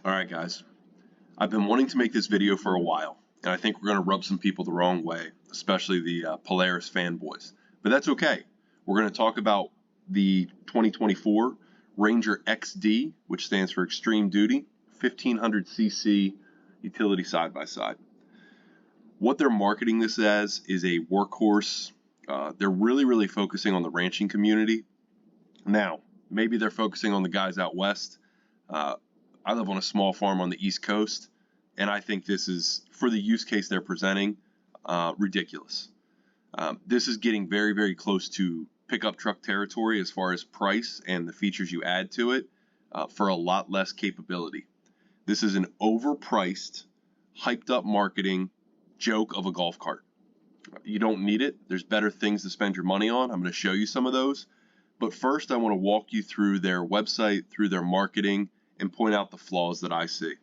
Alright guys, I've been wanting to make this video for a while, and I think we're going to rub some people the wrong way, especially the Polaris fanboys. But that's okay. We're going to talk about the 2024 Ranger XD, which stands for Extreme Duty, 1500cc utility side-by-side. What they're marketing this as is a workhorse. They're really focusing on the ranching community. Now, maybe they're focusing on the guys out west. I live on a small farm on the East Coast, and I think this is, for the use case they're presenting, ridiculous. This is getting very close to pickup truck territory as far as price and the features you add to it for a lot less capability. This is an overpriced, hyped up marketing joke of a golf cart. You don't need it. There's better things to spend your money on. I'm going to show you some of those. But first, I want to walk you through their website, through their marketing, and point out the flaws that I see.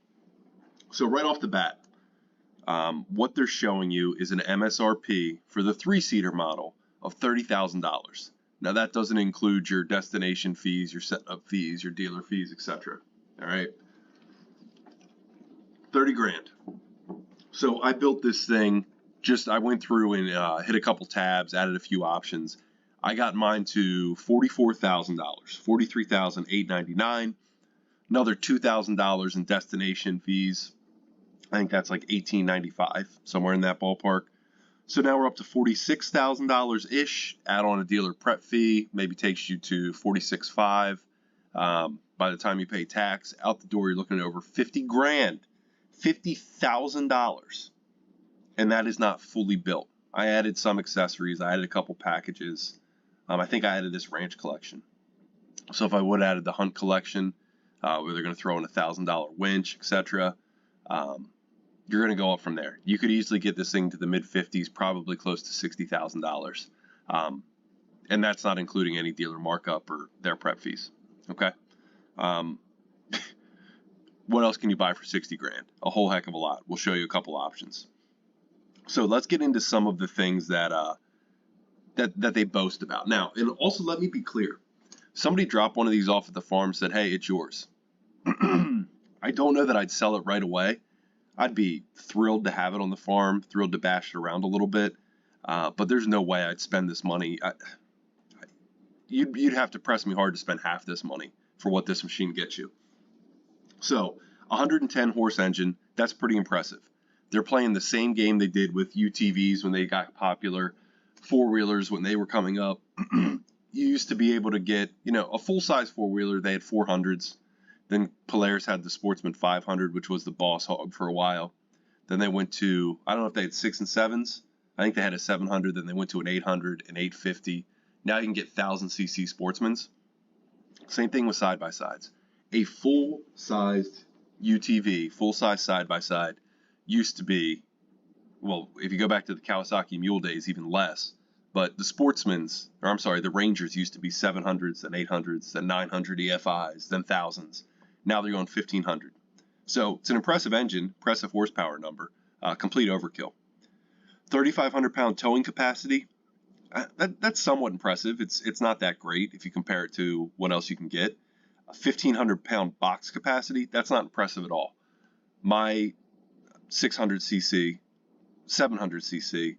So right off the bat, what they're showing you is an MSRP for the 3-seater model of $30,000. Now that doesn't include your destination fees, your setup fees, your dealer fees, etc. All right, 30 grand. So I built this thing. I went through and hit a couple tabs, added a few options. I got mine to $44,000, $43,899. Another $2,000 in destination fees. I think that's like $1,895, somewhere in that ballpark. So now we're up to $46,000-ish. Add on a dealer prep fee, maybe takes you to $46,500. By the time you pay tax, out the door, you're looking at over 50 grand, $50,000. And that is not fully built. I added some accessories. I added a couple packages. I think I added this ranch collection. So if I would have added the hunt collection, where they're going to throw in $1,000 winch, etc., you're going to go up from there. You could easily get this thing to the mid-50s, probably close to $60,000. And that's not including any dealer markup or their prep fees. Okay. What else can you buy for 60 grand? A whole heck of a lot. We'll show you a couple options. So let's get into some of the things that they boast about. Now, and also let me be clear. Somebody dropped one of these off at the farm and said, hey, it's yours. I don't know that I'd sell it right away. I'd be thrilled to have it on the farm, thrilled to bash it around a little bit, but there's no way I'd spend this money. You'd have to press me hard to spend half this money for what this machine gets you. So 110 horse engine, that's pretty impressive. They're playing the same game they did with UTVs when they got popular, four-wheelers when they were coming up. You used to be able to get, a full-size four-wheeler. They had 400s. Then Polaris had the Sportsman 500, which was the boss hog for a while. Then they went to, I don't know if they had 6 and 7s. I think they had a 700. Then they went to an 800, an 850. Now you can get 1,000cc Sportsmans. Same thing with side-by-sides. A full-sized UTV, full-size side-by-side, used to be, well, if you go back to the Kawasaki Mule days, even less. But the Rangers used to be 700s, then 800s, then 900 EFIs, then 1000s. Now they're going 1500. So it's an impressive engine, impressive horsepower number, complete overkill. 3,500 pound towing capacity. That's somewhat impressive. It's not that great if you compare it to what else you can get. A 1,500 pound box capacity. That's not impressive at all. My 600cc, 700cc,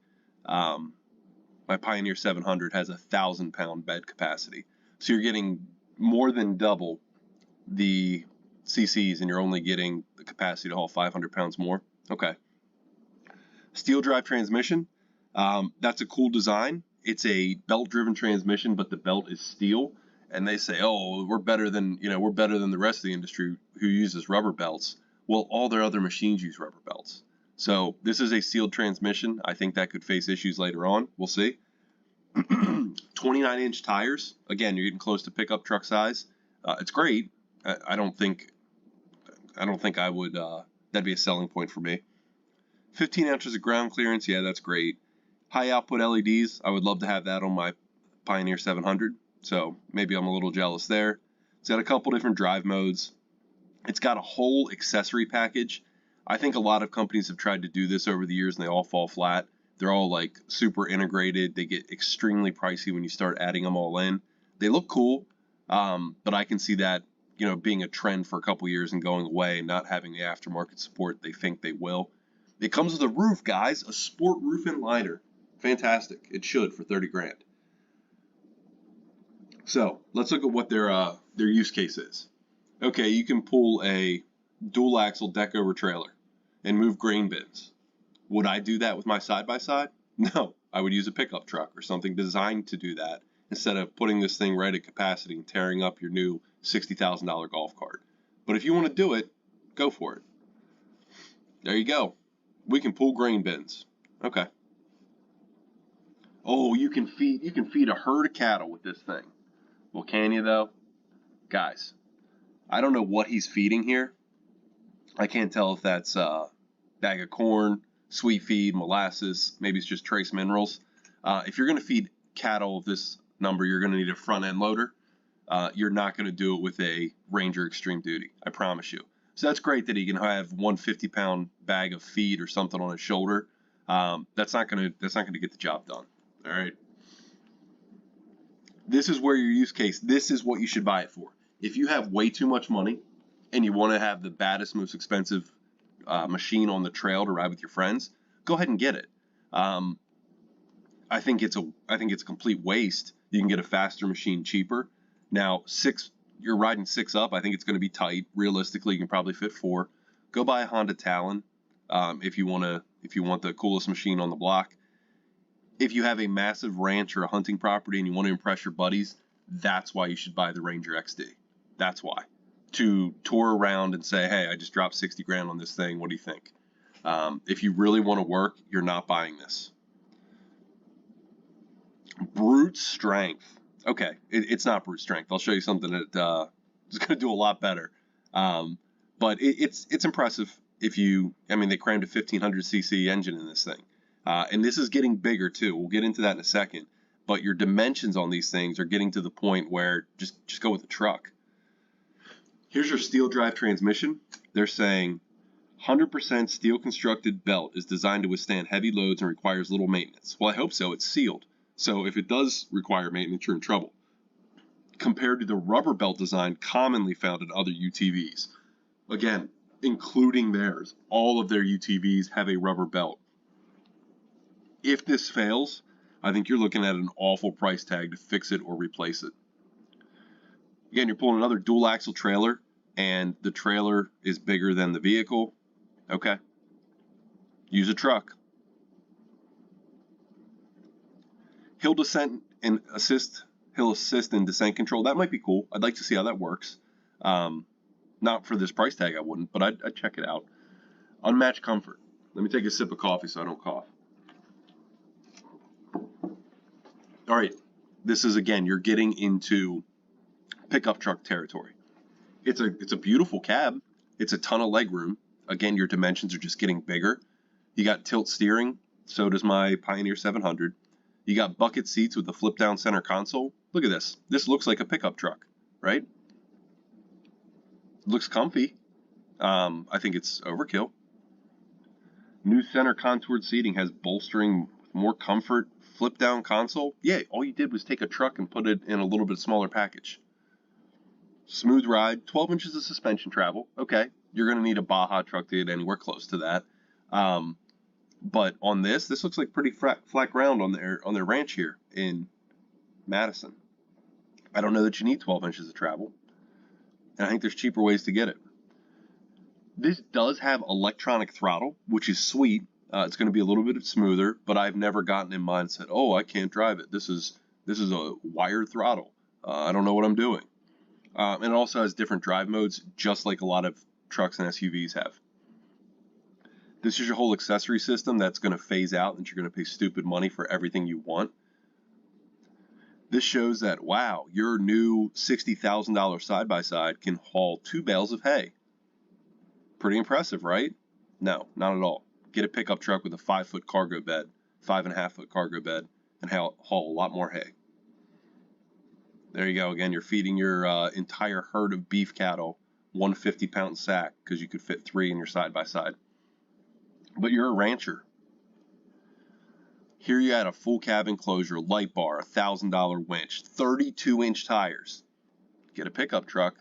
my Pioneer 700 has 1,000 pound bed capacity. So you're getting more than double the cc's and you're only getting the capacity to haul 500 pounds more. Okay. Steel drive transmission. That's a cool design. It's a belt driven transmission, but the belt is steel. And they say, oh, we're better than the rest of the industry who uses rubber belts. Well, all their other machines use rubber belts. So this is a sealed transmission. I think that could face issues later on. We'll see. 29-inch tires. Again, you're getting close to pickup truck size. It's great. I don't think I would. That'd be a selling point for me. 15 inches of ground clearance. Yeah, that's great. High output LEDs. I would love to have that on my Pioneer 700. So maybe I'm a little jealous there. It's got a couple different drive modes. It's got a whole accessory package. I think a lot of companies have tried to do this over the years and they all fall flat. They're all like super integrated. They get extremely pricey when you start adding them all in. They look cool, but I can see that being a trend for a couple years and going away and not having the aftermarket support they think they will. It comes with a roof, guys, a sport roof and liner. Fantastic. It should for 30 grand. So let's look at what their use case is. Okay, you can pull a dual axle deck over trailer and move grain bins. Would I do that with my side-by-side? No, I would use a pickup truck or something designed to do that instead of putting this thing right at capacity and tearing up your new $60,000 golf cart. But if you want to do it, go for it. There you go. We can pull grain bins. Okay. Oh, you can feed a herd of cattle with this thing. Well, can you though? Guys, I don't know what he's feeding here. I can't tell if that's a bag of corn, sweet feed, molasses, maybe it's just trace minerals. If you're going to feed cattle this number, you're going to need a front end loader. You're not going to do it with a Ranger Extreme Duty, I promise you. So that's great that he can have 150-pound bag of feed or something on his shoulder. That's not going to get the job done. All right. This is where your use case. This is what you should buy it for. If you have way too much money and you want to have the baddest, most expensive machine on the trail to ride with your friends, go ahead and get it. I think it's a complete waste. You can get a faster machine cheaper. Now, you're riding 6 up. I think it's going to be tight. Realistically, you can probably fit 4. Go buy a Honda Talon if you want the coolest machine on the block. If you have a massive ranch or a hunting property and you want to impress your buddies, that's why you should buy the Ranger XD. That's why. To tour around and say, hey, I just dropped 60 grand on this thing. What do you think? If you really want to work, you're not buying this. Brute strength. Okay, it's not brute strength. I'll show you something that is going to do a lot better. But it's impressive. They crammed a 1500cc engine in this thing. And this is getting bigger too. We'll get into that in a second. But your dimensions on these things are getting to the point where just go with the truck. Here's your steel drive transmission. They're saying 100% steel constructed belt is designed to withstand heavy loads and requires little maintenance. Well, I hope so. It's sealed. So if it does require maintenance, you're in trouble. Compared to the rubber belt design commonly found in other UTVs. Again, including theirs. All of their UTVs have a rubber belt. If this fails, I think you're looking at an awful price tag to fix it or replace it. Again, you're pulling another dual axle trailer and the trailer is bigger than the vehicle. Okay. Use a truck. Hill assist in descent control. That might be cool. I'd like to see how that works. Not for this price tag, I wouldn't, but I'd check it out. Unmatched comfort. Let me take a sip of coffee so I don't cough. All right, this is, again, you're getting into pickup truck territory. It's a beautiful cab. It's a ton of legroom. Again, your dimensions are just getting bigger. You got tilt steering. So does my Pioneer 700. You got bucket seats with the flip down center console. Look at this. This looks like a pickup truck, right? Looks comfy. I think it's overkill. New center contoured seating has bolstering, more comfort. Flip down console. Yeah, all you did was take a truck and put it in a little bit smaller package. Smooth ride, 12 inches of suspension travel. Okay, you're going to need a Baja truck to get anywhere close to that. But on this looks like pretty flat ground on their ranch here in Madison. I don't know that you need 12 inches of travel. And I think there's cheaper ways to get it. This does have electronic throttle, which is sweet. It's going to be a little bit smoother, but I've never gotten in mind and said, oh, I can't drive it. This is a wired throttle. I don't know what I'm doing. And it also has different drive modes, just like a lot of trucks and SUVs have. This is your whole accessory system that's going to phase out, and you're going to pay stupid money for everything you want. This shows that, wow, your new $60,000 side-by-side can haul 2 bales of hay. Pretty impressive, right? No, not at all. Get a pickup truck with a 5-foot cargo bed, 5.5-foot cargo bed, and haul a lot more hay. There you go. Again, you're feeding your entire herd of beef cattle 150-pound sack because you could fit 3 in your side-by-side. But you're a rancher. Here you had a full cab enclosure, light bar, $1,000 winch, 32-inch tires. Get a pickup truck.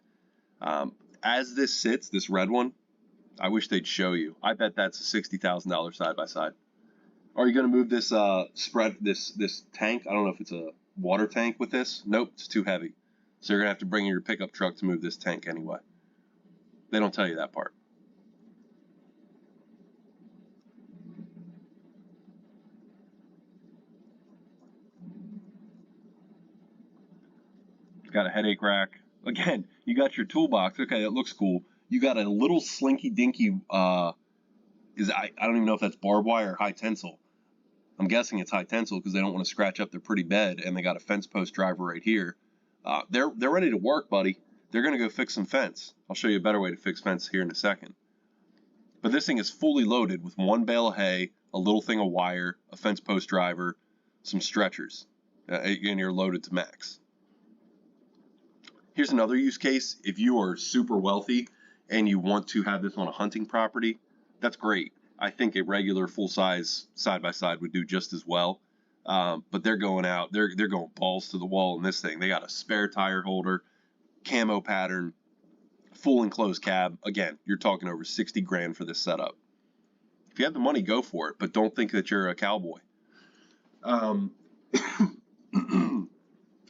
As this sits, this red one, I wish they'd show you. I bet that's a $60,000 side by side. Are you going to move this this tank? I don't know if it's a water tank with this. Nope, it's too heavy. So you're going to have to bring in your pickup truck to move this tank anyway. They don't tell you that part. Got a headache rack. Again, you got your toolbox. Okay, that looks cool. You got a little slinky dinky, I don't even know if that's barbed wire or high tensile. I'm guessing it's high tensile because they don't want to scratch up their pretty bed, and they got a fence post driver right here. They're ready to work, buddy. They're going to go fix some fence. I'll show you a better way to fix fence here in a second. But this thing is fully loaded with one bale of hay, a little thing of wire, a fence post driver, some stretchers, and you're loaded to max. Here's another use case. If you are super wealthy and you want to have this on a hunting property, that's great. I think a regular full-size side-by-side would do just as well. But they're going out, they're going balls to the wall in this thing. They got a spare tire holder, camo pattern, full enclosed cab. Again, you're talking over 60 grand for this setup. If you have the money, go for it, but don't think that you're a cowboy. I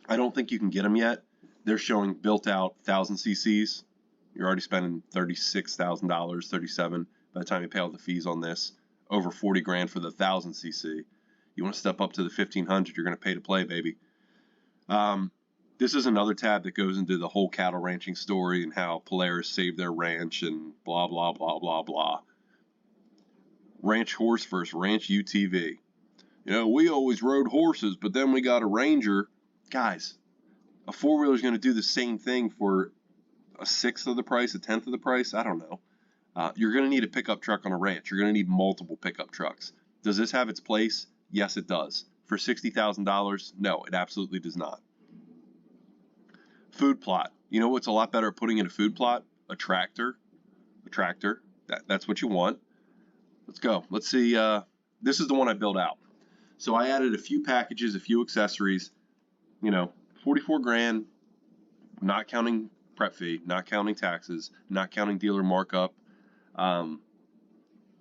don't think you can get them yet. They're showing built out 1,000 cc's. You're already spending $36,000, $37,000 by the time you pay all the fees on this. Over 40 grand for the 1,000 cc. You want to step up to the 1,500, you're going to pay to play, baby. This is another tab that goes into the whole cattle ranching story and how Polaris saved their ranch and blah, blah, blah, blah, blah. Ranch horse versus ranch UTV. You know, we always rode horses, but then we got a Ranger. Guys, a four-wheeler is going to do the same thing for a sixth of the price, a tenth of the price. I don't know. You're going to need a pickup truck on a ranch. You're going to need multiple pickup trucks. Does this have its place? Yes, it does. For $60,000? No, it absolutely does not. Food plot. You know what's a lot better at putting in a food plot? A tractor. A tractor. That's what you want. Let's go. Let's see. This is the one I built out. So I added a few packages, a few accessories. You know, 44 grand, not counting prep fee, not counting taxes, not counting dealer markup.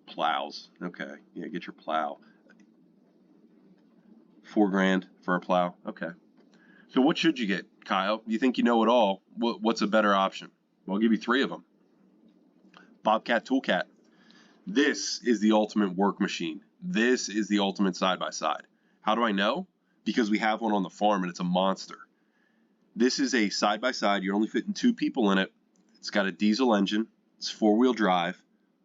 Plows. Okay. Yeah, get your plow. 4 grand for a plow. Okay. So what should you get, Kyle? You think you know it all. What's a better option? Well, I'll give you 3 of them. Bobcat Toolcat. This is the ultimate work machine. This is the ultimate side-by-side. How do I know? Because we have one on the farm and it's a monster. This is a side-by-side. You're only fitting 2 people in it. It's got a diesel engine. It's 4-wheel drive.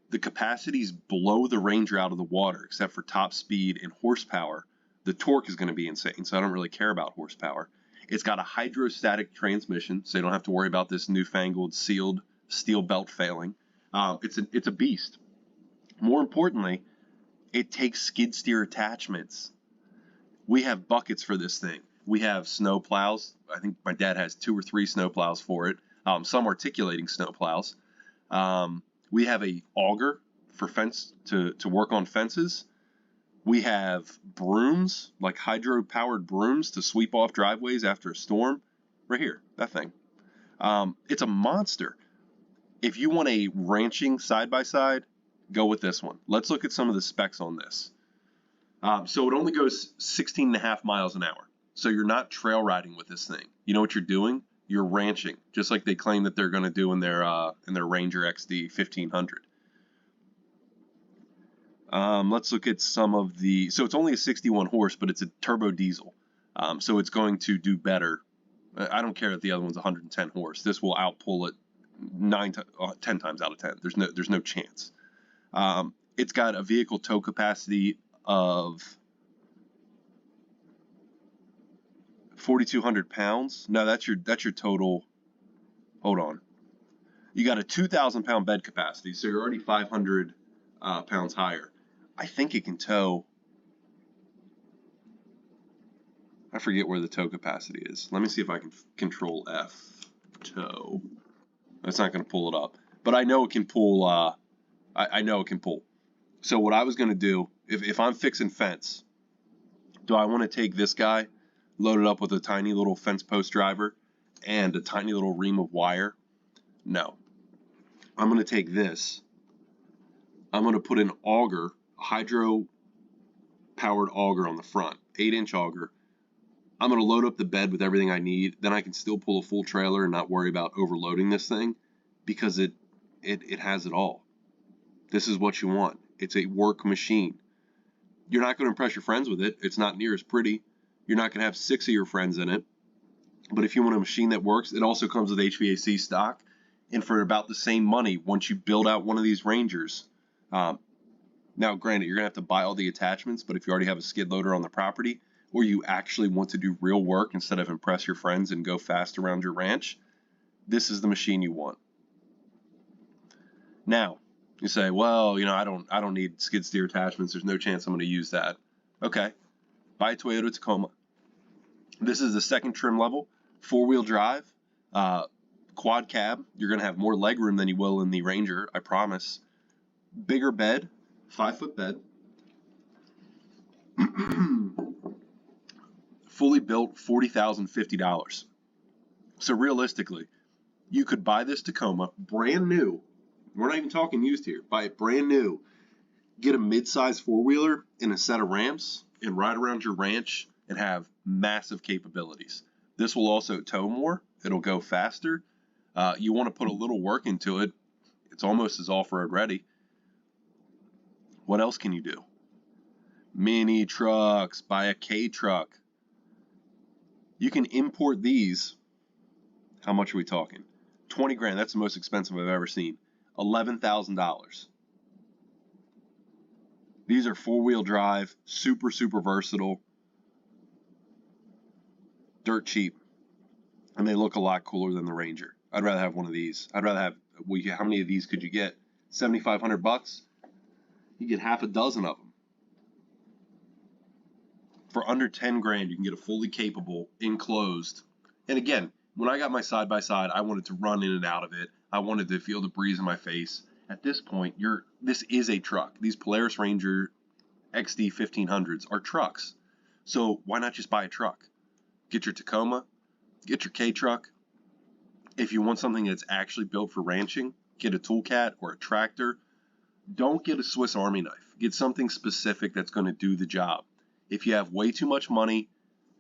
The capacity's below the Ranger out of the water, except for top speed and horsepower. The torque is going to be insane, so I don't really care about horsepower. It's got a hydrostatic transmission, so you don't have to worry about this newfangled sealed steel belt failing. It's a beast. More importantly, it takes skid steer attachments. We have buckets for this thing. We have snow plows. I think my dad has 2 or 3 snow plows for it. Some articulating snow plows. We have a auger for fence to work on fences. We have brooms, like hydro-powered brooms to sweep off driveways after a storm. Right here, that thing. It's a monster. If you want a ranching side-by-side, go with this one. Let's look at some of the specs on this. So it only goes 16.5 miles an hour. So you're not trail riding with this thing. You know what you're doing? You're ranching, just like they claim that they're going to do in their Ranger XD 1500. Let's look at some of the. So it's only a 61 horse, but it's a turbo diesel. So it's going to do better. I don't care if the other one's 110 horse. This will outpull it 10 times out of 10. There's no chance. It's got a vehicle tow capacity of 4,200 pounds. No, that's your total. Hold on. You got a 2,000 pound bed capacity, so you're already 500 pounds higher. I think it can tow. I forget where the tow capacity is. Let me see if I can control F tow. That's not going to pull it up, but I know it can pull. I know it can pull. So what I was going to do, if I'm fixing fence, do I want to take this guy, load it up with a tiny little fence post driver and a tiny little ream of wire? No. I'm going to take this. I'm going to put an auger, a hydro-powered auger on the front, 8-inch auger. I'm going to load up the bed with everything I need. Then I can still pull a full trailer and not worry about overloading this thing because it has it all. This is what you want. It's a work machine. You're not going to impress your friends with it. It's not near as pretty. You're not going to have 6 of your friends in it. But if you want a machine that works, it also comes with HVAC stock. And for about the same money, once you build out one of these Rangers, now granted, you're going to have to buy all the attachments, but if you already have a skid loader on the property, or you actually want to do real work instead of impress your friends and go fast around your ranch, this is the machine you want. Now, you say, well, I don't need skid steer attachments. There's no chance I'm going to use that. Okay, buy a Toyota Tacoma. This is the second trim level, 4-wheel drive, quad cab. You're going to have more leg room than you will in the Ranger, I promise. Bigger bed, 5-foot bed. Fully built, $40,050. So realistically, you could buy this Tacoma brand new. We're not even talking used here. Buy it brand new. Get a mid-size 4-wheeler and a set of ramps and ride around your ranch and have massive capabilities. This will also tow more. It'll go faster. You want to put a little work into it. It's almost as off-road ready. What else can you do? Mini trucks. Buy a K truck. You can import these. How much are we talking? 20 grand. That's the most expensive I've ever seen. $11,000. These are 4-wheel drive, super, super versatile, dirt cheap, and they look a lot cooler than the Ranger. I'd rather have one of these. I'd rather have, how many of these could you get? $7,500? You get half a dozen of them. For under 10 grand, you can get a fully capable, enclosed. And again, when I got my side-by-side, I wanted to run in and out of it. I wanted to feel the breeze in my face. At this point, this is a truck. These Polaris Ranger XD 1500s are trucks. So why not just buy a truck? Get your Tacoma, get your K truck. If you want something that's actually built for ranching, get a Toolcat or a tractor. Don't get a Swiss Army knife. Get something specific that's going to do the job. If you have way too much money,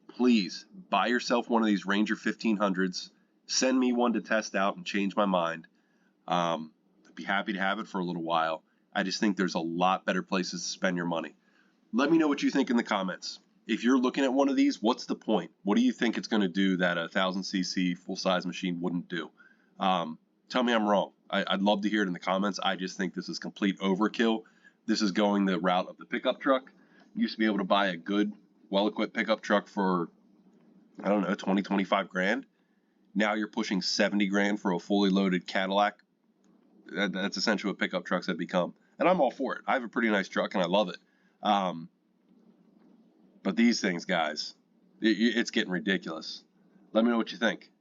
please buy yourself one of these Ranger 1500s. Send me one to test out and change my mind. I'd be happy to have it for a little while. I just think there's a lot better places to spend your money. Let me know what you think in the comments. If you're looking at one of these, what's the point? What do you think it's going to do that a 1000cc full-size machine wouldn't do? Tell me I'm wrong. I'd love to hear it in the comments. I just think this is complete overkill. This is going the route of the pickup truck. You used to be able to buy a good, well-equipped pickup truck for, I don't know, 20, 25 grand. Now you're pushing 70 grand for a fully loaded Cadillac. That's essentially what pickup trucks have become. And I'm all for it. I have a pretty nice truck and I love it. But these things, guys, it's getting ridiculous. Let me know what you think.